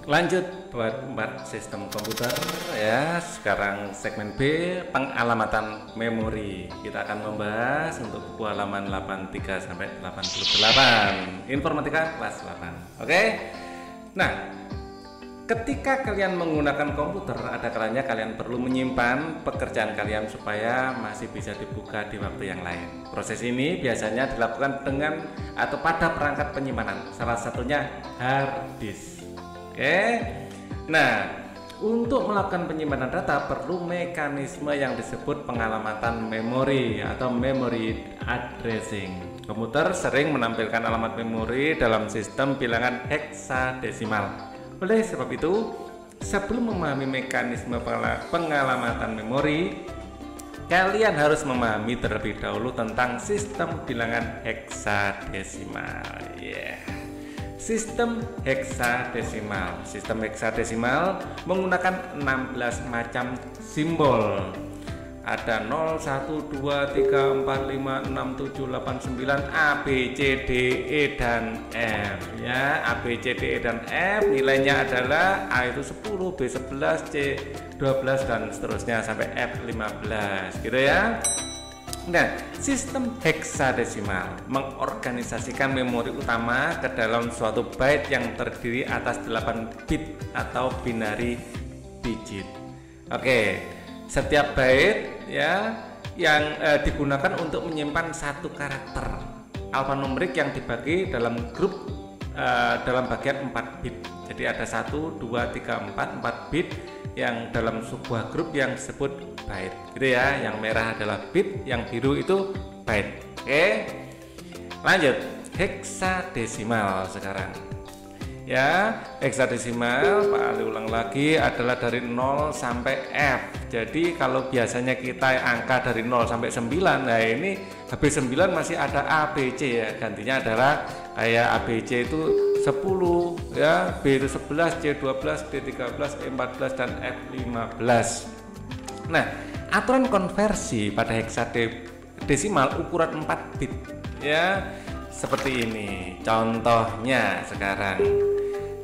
Lanjut buat sistem komputer ya. Sekarang segmen B, pengalamatan memori. Kita akan membahas untuk buku halaman 83 sampai 88. Informatika kelas 8. Oke. Nah, ketika kalian menggunakan komputer, ada kalanya kalian perlu menyimpan pekerjaan kalian supaya masih bisa dibuka di waktu yang lain. Proses ini biasanya dilakukan dengan atau pada perangkat penyimpanan. Salah satunya hard disk. Oke. Nah, untuk melakukan penyimpanan data perlu mekanisme yang disebut pengalamatan memori atau memory addressing. Komputer sering menampilkan alamat memori dalam sistem bilangan heksadesimal. Oleh sebab itu, sebelum memahami mekanisme pengalamatan memori, kalian harus memahami terlebih dahulu tentang sistem bilangan heksadesimal. Sistem heksadesimal. Sistem heksadesimal menggunakan 16 macam simbol. Ada 0, 1, 2, 3, 4, 5, 6, 7, 8, 9, A, B, C, D, E, dan F ya. A, B, C, D, E, dan F nilainya adalah A itu 10, B 11, C 12, dan seterusnya sampai F 15 gitu ya. Nah, sistem heksadesimal mengorganisasikan memori utama ke dalam suatu byte yang terdiri atas 8 bit atau binary digit. Oke, setiap byte ya yang digunakan untuk menyimpan satu karakter alfanumerik yang dibagi dalam grup dalam bagian 4 bit. Jadi ada 1, 2, 3, 4 bit yang dalam sebuah grup yang disebut byte gitu ya. Yang merah adalah bit, yang biru itu byte. Oke, lanjut heksadesimal sekarang ya. Heksadesimal, Pak Ali ulang lagi, adalah dari 0 sampai F. Jadi kalau biasanya kita angka dari 0 sampai 9, nah ini habis 9 masih ada A, B, C ya. Gantinya adalah kayak A, B, C itu 10 ya, B itu 11, C 12, D 13, E 14, dan F 15. Nah, aturan konversi pada heksadesimal ukuran 4 bit ya seperti ini. Contohnya sekarang.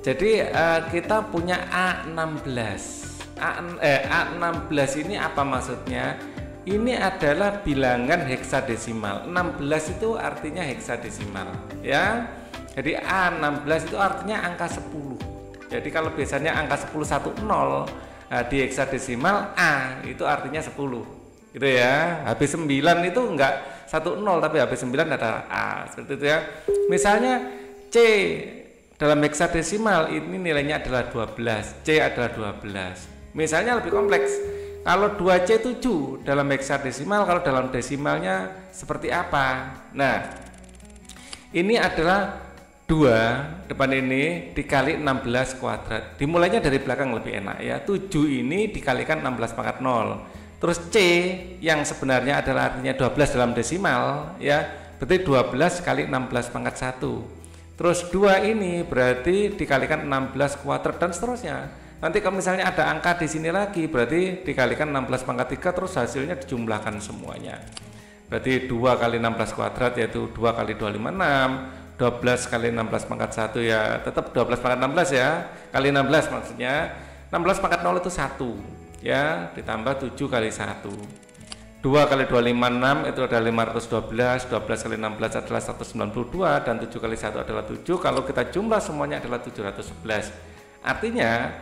Jadi kita punya A16. A16 ini apa maksudnya? Ini adalah bilangan heksadesimal. 16 itu artinya heksadesimal ya. Jadi A16 itu artinya angka 10. Jadi kalau biasanya angka 10 1 0, di heksadesimal A itu artinya 10. Gitu ya. Habis 9 itu enggak 1 0 tapi habis 9 ada A. Seperti itu ya. Misalnya C dalam heksadesimal ini nilainya adalah 12, C adalah 12. Misalnya lebih kompleks. Kalau 2C 7 dalam heksadesimal, kalau dalam desimalnya seperti apa? Nah, ini adalah 2 depan ini dikali 16 kuadrat. Dimulainya dari belakang lebih enak ya. 7 ini dikalikan 16 pangkat 0. Terus C yang sebenarnya adalah artinya 12 dalam desimal ya. Berarti 12 kali 16 pangkat 1. Terus 2 ini berarti dikalikan 16 kuadrat dan seterusnya. Nanti kalau misalnya ada angka di sini lagi berarti dikalikan 16 pangkat 3 terus hasilnya dijumlahkan semuanya. Berarti 2 kali 16 kuadrat yaitu 2 kali 2 5 6. 12 kali 16 pangkat 1 ya tetap 12 pangkat 16 ya, kali 16 maksudnya 16 pangkat 0 itu 1 ya, ditambah 7 kali 1, 2 kali 2 5 6 itu adalah 512, 12 kali 16 adalah 192, dan 7 kali 1 adalah 7. Kalau kita jumlah semuanya adalah 711. Artinya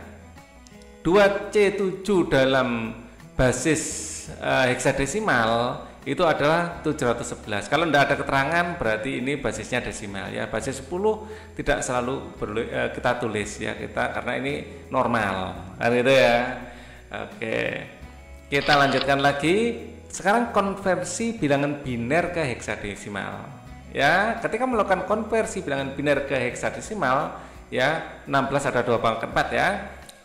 2C7 dalam basis heksadesimal itu adalah 711. Kalau tidak ada keterangan berarti ini basisnya desimal ya. Basis 10 tidak selalu kita tulis ya kita, karena ini normal kan gitu ya. Oke, kita lanjutkan lagi. Sekarang konversi bilangan biner ke heksadesimal ya. Ketika melakukan konversi bilangan biner ke heksadesimal ya, 16 ada 2 pangkat 4 ya.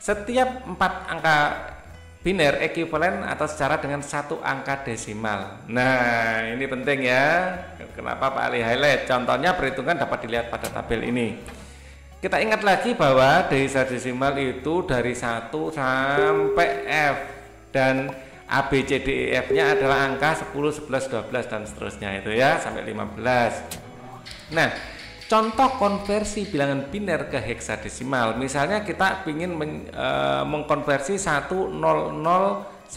Setiap 4 angka biner ekuivalen atau setara dengan 1 angka desimal. Nah, ini penting ya. Kenapa Pak Ali highlight? Contohnya perhitungan dapat dilihat pada tabel ini. Kita ingat lagi bahwa heksadesimal itu dari 1 sampai F, dan A, B, C, D, E, F nya adalah angka 10, 11, 12 dan seterusnya itu ya sampai 15. Nah, contoh konversi bilangan biner ke heksadesimal. Misalnya kita ingin mengkonversi 1001110.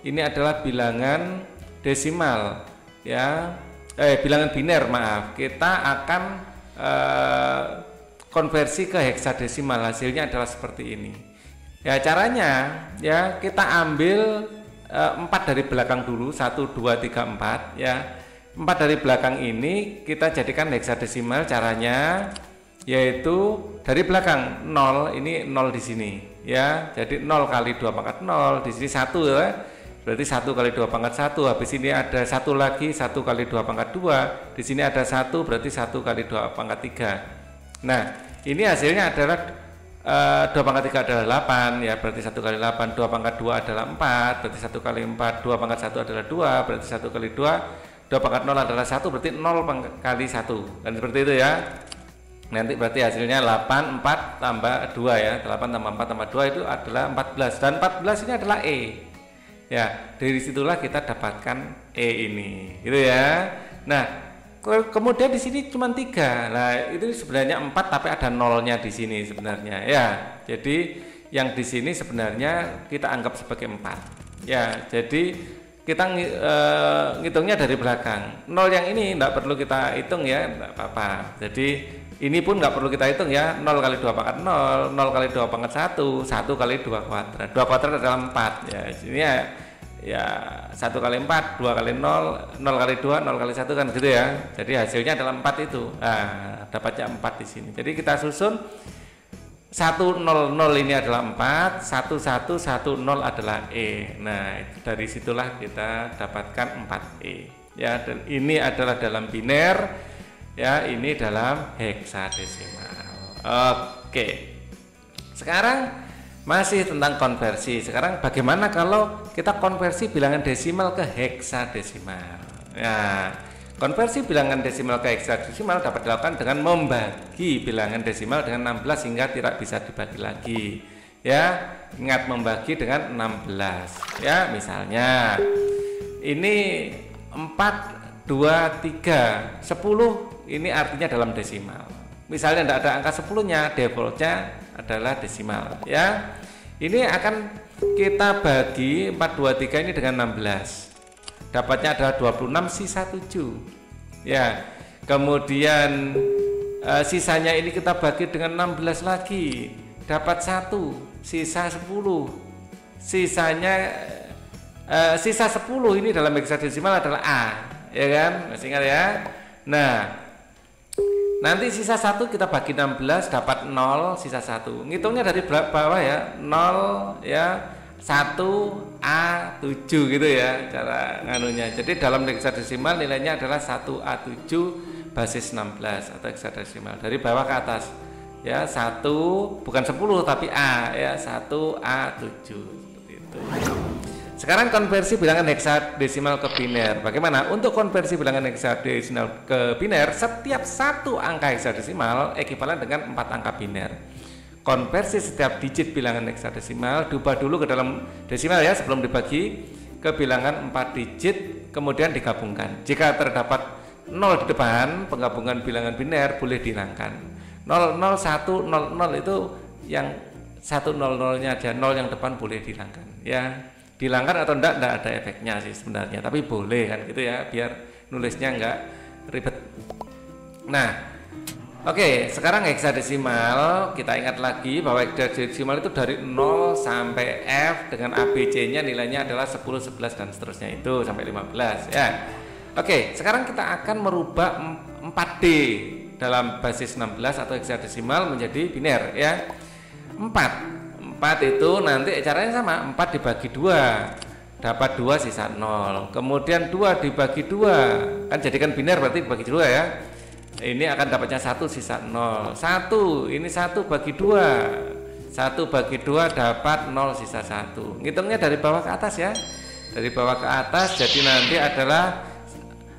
Ini adalah bilangan desimal ya. Bilangan biner, maaf. Kita akan konversi ke heksadesimal. Hasilnya adalah seperti ini. Ya, caranya ya kita ambil 4 dari belakang dulu, 1 2 3 4 ya. 4 dari belakang ini kita jadikan heksadesimal. Caranya yaitu dari belakang 0, ini 0 di sini ya. Jadi 0 kali 2 pangkat 0, di sini 1 ya. Berarti 1 kali 2 pangkat 1. Habis ini ada 1 lagi, 1 kali 2 pangkat 2. Di sini ada 1, berarti 1 kali 2 pangkat 3. Nah, ini hasilnya adalah 2 pangkat 3 adalah 8 ya, berarti 1 kali 8. 2 pangkat 2 adalah 4, berarti 1 kali 4. 2 pangkat 1 adalah 2, berarti 1 kali 2. 2 pangkat 0 adalah 1, berarti 0 kali 1. Kan seperti itu ya. Nanti berarti hasilnya 8, 4 tambah 2 ya. 8 tambah 4 tambah 2 itu adalah 14. Dan 14 ini adalah E. Ya, dari situlah kita dapatkan E ini. Gitu ya. Nah, kemudian di sini cuma 3. Nah, itu sebenarnya 4 tapi ada nolnya di sini sebenarnya ya. Jadi yang di sini sebenarnya kita anggap sebagai 4. Ya, jadi kita ngitungnya dari belakang. 0 yang ini enggak perlu kita hitung ya, enggak apa-apa. Jadi ini pun enggak perlu kita hitung ya. 0 kali 2 pangkat 0, 0 kali 2 pangkat 1, 1 kali 2 kuadrat. 2 kuadrat adalah 4 ya. Sini ya 1 kali 4, 2 kali 0, 0 kali 2, 0 kali 1 kan gitu ya. Jadi hasilnya adalah 4 itu. Nah, dapatnya 4 di sini. Jadi kita susun 100 ini adalah 4, 1110 adalah E. Nah, dari situlah kita dapatkan 4E. Ya, dan ini adalah dalam biner, ya, ini dalam heksadesimal. Oke. Sekarang masih tentang konversi. Sekarang bagaimana kalau kita konversi bilangan desimal ke heksadesimal? Nah, konversi bilangan desimal ke heksadesimal dapat dilakukan dengan membagi bilangan desimal dengan 16 hingga tidak bisa dibagi lagi. Ya, ingat membagi dengan 16. Ya, misalnya ini 4, 2, 3, 10 ini artinya dalam desimal. Misalnya tidak ada angka 10-nya, defaultnya adalah desimal ya. Ini akan kita bagi 4, 2, 3 ini dengan 16. Dapatnya adalah 26 sisa 7 ya. Kemudian sisanya ini kita bagi dengan 16 lagi, dapat 1, sisa 10. Sisanya sisa 10 ini dalam heksadesimal adalah A ya kan, masih ingat ya. Nah, nanti sisa 1 kita bagi 16 dapat 0, sisa 1. Ngitungnya dari bawah ya. 0 ya, 1A7 gitu ya cara nganunya. Jadi dalam heksadesimal nilainya adalah 1A7 basis 16 atau heksadesimal. Dari bawah ke atas. Ya, 1 bukan 10 tapi A ya, 1A7 seperti itu. Sekarang konversi bilangan heksadesimal ke biner. Bagaimana? Untuk konversi bilangan heksadesimal ke biner, setiap satu angka heksadesimal ekivalen dengan 4 angka biner. Konversi setiap digit bilangan heksadesimal diubah dulu ke dalam desimal ya sebelum dibagi ke bilangan 4 digit, kemudian digabungkan. Jika terdapat 0 di depan, penggabungan bilangan biner boleh dihilangkan. 0, 0, 1, 0, 0 itu yang 1 0-nya aja, 0 yang depan boleh dihilangkan ya. Dihilangkan atau enggak ada efeknya sih sebenarnya, tapi boleh kan gitu ya, biar nulisnya enggak ribet. Nah, oke, sekarang heksadesimal, kita ingat lagi bahwa heksadesimal itu dari 0 sampai F dengan ABC-nya nilainya adalah 10, 11 dan seterusnya itu sampai 15 ya. Oke, sekarang kita akan merubah 4D dalam basis 16 atau heksadesimal menjadi biner ya. 4 itu nanti caranya sama, 4 dibagi 2 dapat 2 sisa 0. Kemudian 2 dibagi 2 kan jadikan biner berarti dibagi 2 ya. Ini akan dapatnya 1 sisa 0. 1 ini 1 bagi 2, 1 bagi 2 dapat 0 sisa 1. Ngitungnya dari bawah ke atas ya, dari bawah ke atas. Jadi nanti adalah,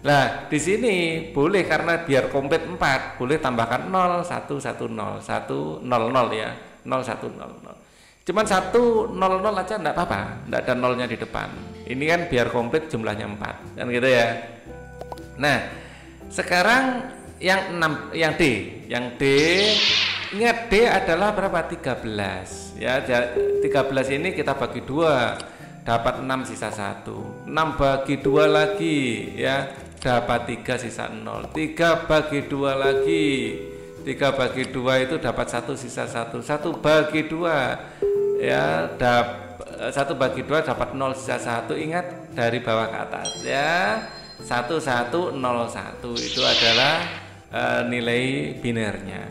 nah di sini boleh karena biar komplit 4 boleh tambahkan 0 1 1 0 1 0 0 ya, 0 1 0 0. Cuman 1 0 0 aja enggak apa-apa, enggak ada nolnya di depan. Ini kan biar komplit jumlahnya 4 kan gitu ya. Nah, Sekarang yang D. Yang D, ingat D adalah berapa? 13. Ya, 13 ini kita bagi 2, dapat 6 sisa 1. 6 bagi 2 lagi, ya, dapat 3 sisa 0. 3 bagi 2 lagi. 3 bagi 2 itu dapat 1 sisa 1. 1 bagi 2, ya, 1 bagi 2 dapat 0 sisa 1. Ingat dari bawah ke atas, ya. 1101 itu adalah nilai binernya.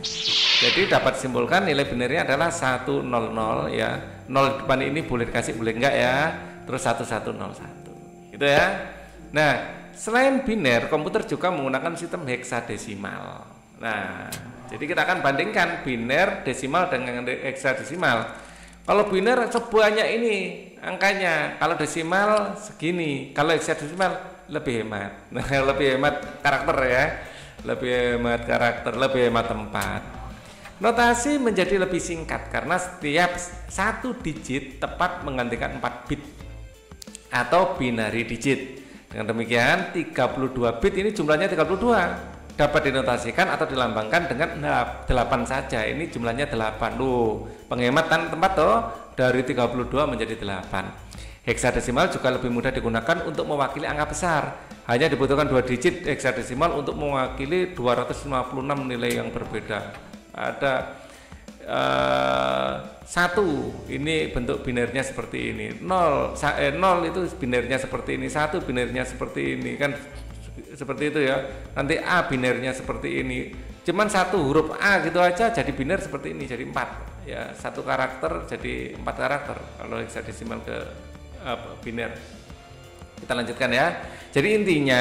Jadi dapat simpulkan nilai binernya adalah 100, ya. 0 depan ini boleh dikasih, boleh enggak, ya. Terus 1101 gitu, ya. Nah, selain biner, komputer juga menggunakan sistem heksadesimal. Nah, jadi kita akan bandingkan biner, desimal dengan heksadesimal. Kalau biner sebanyak ini angkanya, kalau desimal segini, kalau heksadesimal lebih hemat. Nah, lebih hemat karakter, ya, lebih hemat karakter, lebih hemat tempat. Notasi menjadi lebih singkat karena setiap satu digit tepat menggantikan 4 bit atau binary digit. Dengan demikian 32 bit ini jumlahnya 32 dapat dinotasikan atau dilambangkan dengan 8 saja. Ini jumlahnya 8. Penghematan tempat toh, dari 32 menjadi 8. Heksadesimal juga lebih mudah digunakan untuk mewakili angka besar. Hanya dibutuhkan 2 digit heksadesimal untuk mewakili 256 nilai yang berbeda. Ada 1, ini bentuk binernya seperti ini. 0 itu binernya seperti ini. 1 binernya seperti ini, kan seperti itu, ya. Nanti A binernya seperti ini. Cuman 1 huruf A gitu aja jadi biner seperti ini, jadi 4, ya. 1 karakter jadi 4 karakter kalau heksadesimal ke biner. Kita lanjutkan, ya. Jadi intinya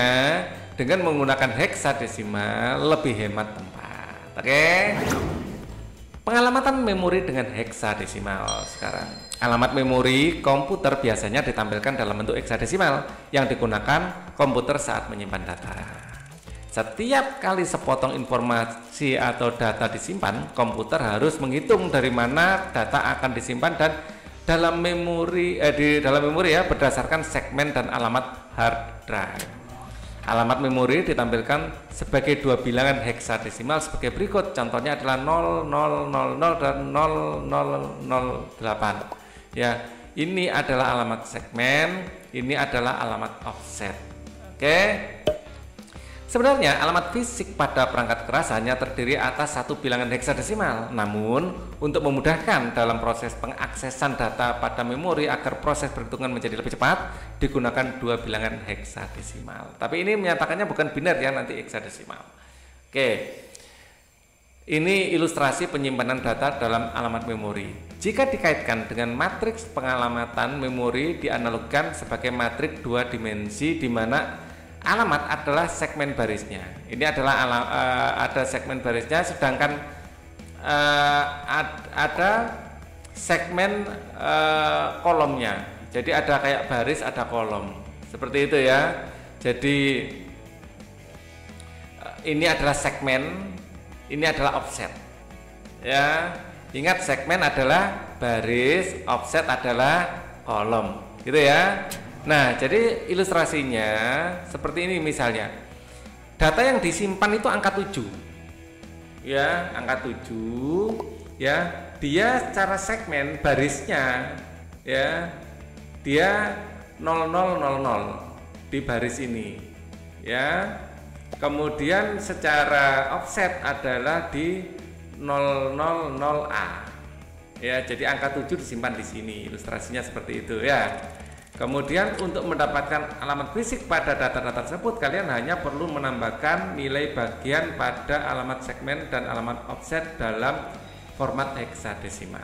dengan menggunakan heksadesimal lebih hemat tempat. Oke. Pengalamatan memori dengan heksadesimal sekarang. Alamat memori komputer biasanya ditampilkan dalam bentuk heksadesimal yang digunakan komputer saat menyimpan data. Setiap kali sepotong informasi atau data disimpan, komputer harus menghitung dari mana data akan disimpan dan dalam memori ya, berdasarkan segmen dan alamat hard drive. Alamat memori ditampilkan sebagai 2 bilangan heksadesimal sebagai berikut. Contohnya adalah 0000 dan 0008. Ya, ini adalah alamat segmen, ini adalah alamat offset. Oke. Sebenarnya alamat fisik pada perangkat keras hanya terdiri atas 1 bilangan heksadesimal. Namun, untuk memudahkan dalam proses pengaksesan data pada memori agar proses perhitungan menjadi lebih cepat, digunakan 2 bilangan heksadesimal. Tapi ini menyatakannya bukan biner, ya, nanti heksadesimal. Oke. Ini ilustrasi penyimpanan data dalam alamat memori. Jika dikaitkan dengan matriks pengalamatan memori dianalogkan sebagai matriks 2 dimensi di mana alamat adalah segmen barisnya. Ini adalah ada segmen barisnya, sedangkan ada segmen kolomnya. Jadi ada kayak baris, ada kolom. Seperti itu, ya. Jadi ini adalah segmen, ini adalah offset. Ya, ingat segmen adalah baris, offset adalah kolom. Gitu, ya. Nah, jadi ilustrasinya seperti ini misalnya. Data yang disimpan itu angka 7. Ya, angka 7, ya. Dia secara segmen barisnya, ya. Dia 0000 di baris ini. Ya. Kemudian secara offset adalah di 000A. Ya, jadi angka 7 disimpan di sini. Ilustrasinya seperti itu, ya. Kemudian untuk mendapatkan alamat fisik pada data-data tersebut, kalian hanya perlu menambahkan nilai bagian pada alamat segmen dan alamat offset dalam format heksadesimal.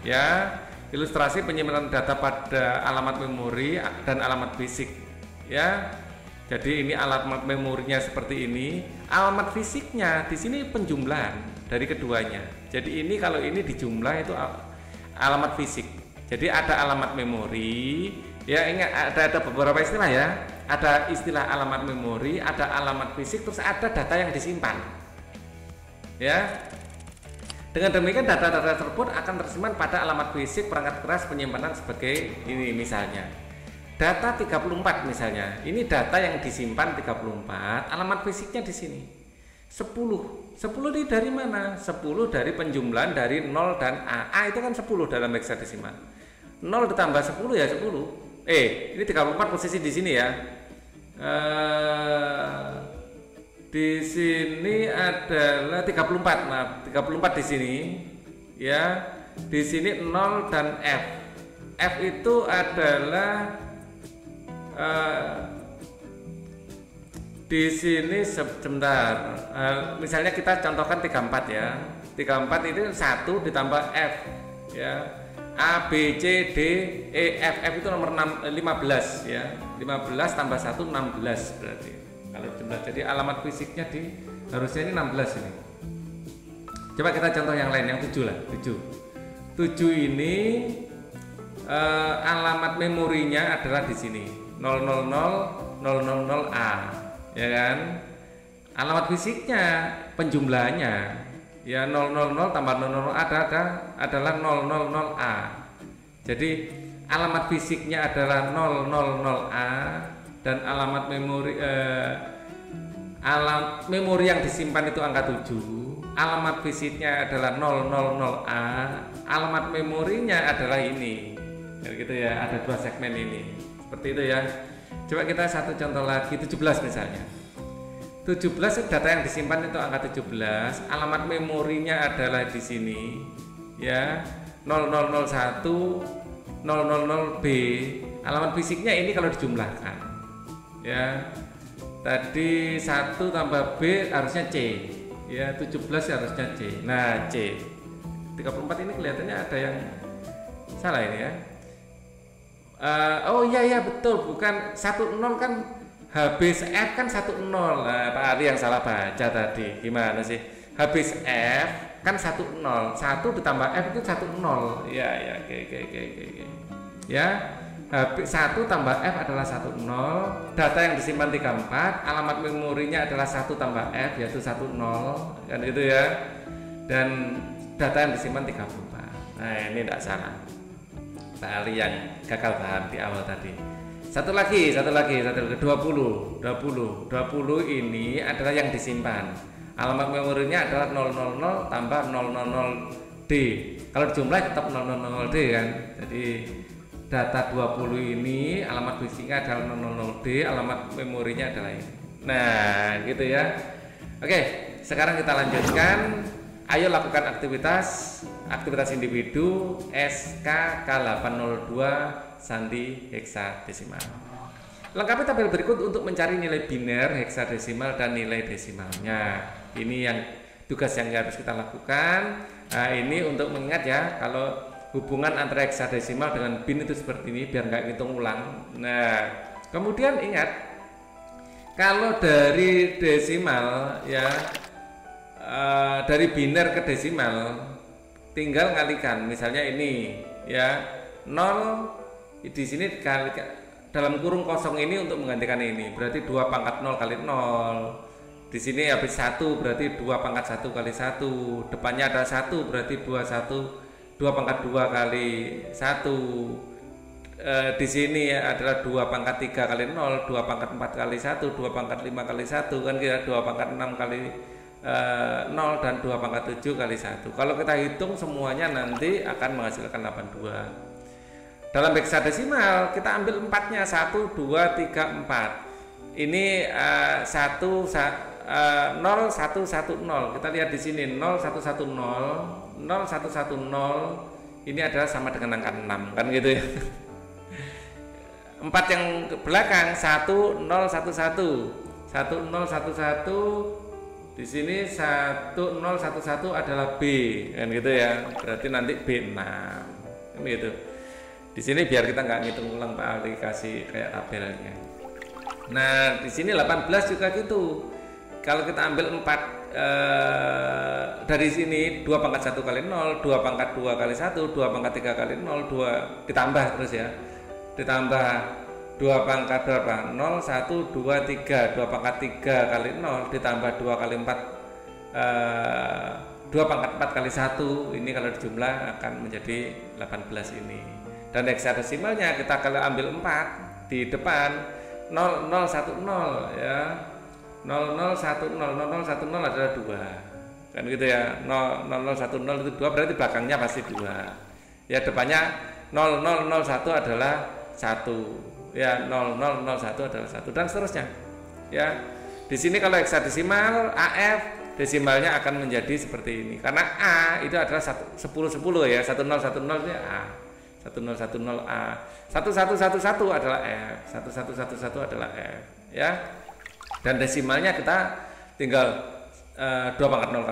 Ya, ilustrasi penyimpanan data pada alamat memori dan alamat fisik. Ya, jadi ini alamat memorinya seperti ini. Alamat fisiknya di sini penjumlahan dari keduanya. Jadi ini kalau ini dijumlah itu alamat fisik. Jadi ada alamat memori. Ya, ingat ada beberapa istilah, ya. Ada istilah alamat memori, ada alamat fisik, terus ada data yang disimpan. Ya. Dengan demikian data-data tersebut akan tersimpan pada alamat fisik perangkat keras penyimpanan sebagai ini misalnya. data 34 misalnya. Ini data yang disimpan 34, alamat fisiknya di sini. 10. 10 ini dari mana? 10 dari penjumlahan dari 0 dan A. A itu kan 10 dalam heksadesimal. 0 ditambah 10 ya 10. Ini 34 posisi di sini ya. Di sini adalah 34. Maaf, 34 di sini. Ya. Di sini 0 dan F. F itu adalah di sini sebentar, misalnya kita contohkan 34 ya. 34 itu 1 ditambah F ya. A, B, C, D, E, F. F itu nomor 15 ya. 15 tambah 1 16 berarti. Kalau jumlah, jadi alamat fisiknya harusnya ini 16 ini. Coba kita contoh yang lain, yang 7 lah, 7. 7 ini alamat memorinya adalah di sini 000A ya kan. Alamat fisiknya penjumlahannya ya 000 tambah 00 adalah 000A. Jadi alamat fisiknya adalah 000A dan alamat memori yang disimpan itu angka 7. Alamat fisiknya adalah 000A, alamat memorinya adalah ini. Ya gitu ya, ada 2 segmen ini. Seperti itu ya. Coba kita satu contoh lagi, 17 misalnya. 17 data yang disimpan itu angka 17, alamat memorinya adalah di sini. Ya, 0001 000B. Alamat fisiknya ini kalau dijumlahkan. Ya. Tadi 1 tambah B harusnya C. Ya, 17 harusnya C. Nah, C. 34 ini kelihatannya ada yang salah ini ya. Oh iya betul, bukan 10 kan habis F kan 10. Nah, Pak Ali yang salah baca tadi. Gimana sih? Habis F kan 10. 1 ditambah F itu 10. Ya, oke. Ya. Habis 1 tambah F adalah 10. Data yang disimpan 34, alamat memorinya adalah 1 tambah F yaitu 10 kan gitu ya. Dan data yang disimpan 34. Nah, ini tidak salah. Pak Ali yang gagal paham di awal tadi. Satu lagi 20 ini adalah yang disimpan. Alamat memorinya adalah 000 tambah 000D. Kalau dijumlah tetap 000D kan. Jadi data 20 ini alamat fisiknya adalah 000D, alamat memorinya adalah ini. Nah, gitu ya. Oke, sekarang kita lanjutkan. Ayo lakukan aktivitas individu SKK 802 sandi heksadesimal. Lengkapi tabel berikut untuk mencari nilai biner heksadesimal dan nilai desimalnya. Ini yang tugas yang harus kita lakukan. Nah, ini untuk mengingat ya, kalau hubungan antara heksadesimal dengan bin itu seperti ini, biar nggak ngitung ulang. Nah, kemudian ingat, kalau dari desimal ya, dari biner ke desimal tinggal kalikan. Misalnya ini ya, 0 di sini kali dalam kurung kosong ini untuk menggantikan ini, berarti 2 pangkat 0 kali 0. Di sini habis 1 berarti 2 pangkat 1 kali 1. Depannya ada 1 berarti 2 pangkat 2 kali 1. Di sini ya adalah 2 pangkat 3 kali 0, 2 pangkat 4 kali 1, 2 pangkat 5 kali 1 kan kira 2 pangkat 6 kali 0 dan 2 pangkat 7 kali 1. Kalau kita hitung semuanya nanti akan menghasilkan 82. Dalam heksadesimal kita ambil 4-nya 1 2 3 4. Ini 0110. Kita lihat di sini 0110 0110 ini adalah sama dengan angka 6 kan gitu ya. 4 yang ke belakang 1011 di sini 1011 adalah B kan gitu ya. Berarti nanti B6 kan gitu. Di sini biar kita nggak ngitung ulang, Pak Ali kasih kayak tabelnya. Nah, di sini 18 juga gitu. Kalau kita ambil 4 dari sini 2 pangkat 1 kali 0, 2 pangkat 2 kali 1, 2 pangkat 3 kali 0, 2 ditambah terus ya. Ditambah 2 pangkat berapa? 0, 1, 2, 3. 2 pangkat 3 kali 0 ditambah 2 kali 4 2 pangkat 4 kali 1. Ini kalau dijumlah akan menjadi 18 ini. Dan heksadesimalnya kita kalau ambil 4 di depan 0010 ya. 0010 adalah 2. Kan gitu ya. 0010 itu 2 berarti belakangnya pasti 2. Ya depannya 0001 adalah 1. Ya 0001 adalah 1 dan seterusnya. Ya. Di sini kalau heksadesimal AF desimalnya akan menjadi seperti ini. Karena A itu adalah 1010 ya. 1010 itu A. 1010A. 1111 adalah F. 1111 adalah F ya. Dan desimalnya kita tinggal 2 pangkat 0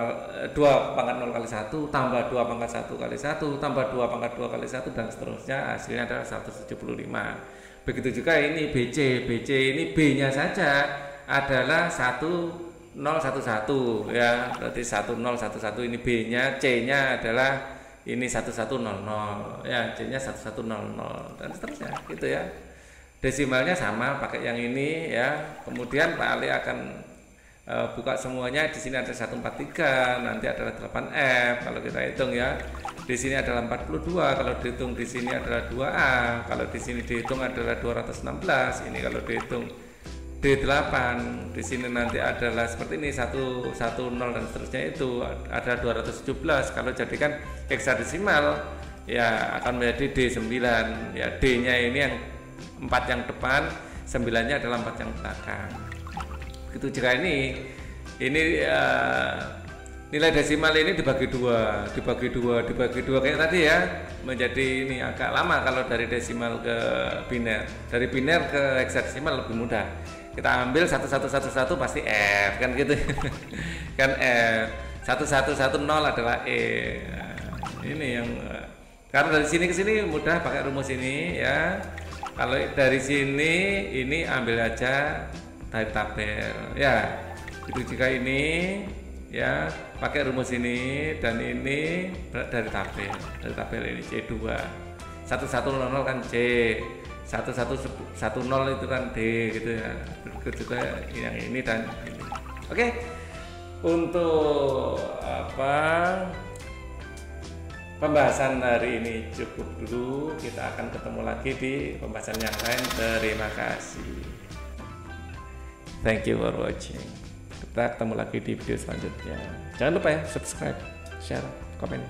kali 1 tambah 2 pangkat 1 kali 1 tambah 2 pangkat 2 kali 1 dan seterusnya, hasilnya adalah 175. Begitu juga ini BC. BC ini B-nya saja adalah 1011 ya. Berarti 1011 ini B-nya, C-nya adalah ini 1100 ya, C-nya 1100 dan seterusnya gitu ya. Desimalnya sama pakai yang ini ya. Kemudian Pak Ali akan buka semuanya. Di sini ada 143, nanti adalah 8F kalau kita hitung ya. Di sini adalah 42, kalau dihitung di sini adalah 2A, kalau di sini dihitung adalah 216. Ini kalau dihitung D8, di sini nanti adalah seperti ini 110 dan seterusnya, itu ada 217. Kalau jadikan heksadesimal ya akan menjadi D9 ya. D-nya ini yang 4 yang depan, 9-nya adalah 4 yang belakang. Begitu juga ini nilai desimal ini dibagi dua kayak tadi ya, menjadi ini agak lama kalau dari desimal ke biner. Dari biner ke heksadesimal lebih mudah. Kita ambil 1111 pasti F kan gitu. Kan F. 1110 adalah E. Nah, ini yang karena dari sini ke sini mudah pakai rumus ini ya. Kalau dari sini ini ambil aja dari tabel ya. Itu jika ini ya pakai rumus ini, dan ini dari tabel. Dari tabel ini C2. 1100 kan C. 1110 itu kan D gitu ya. Berikut juga yang ini dan ini. Oke. Untuk pembahasan hari ini cukup dulu. Kita akan ketemu lagi di pembahasan yang lain. Terima kasih. Thank you for watching. Kita ketemu lagi di video selanjutnya. Jangan lupa ya subscribe, share, komen.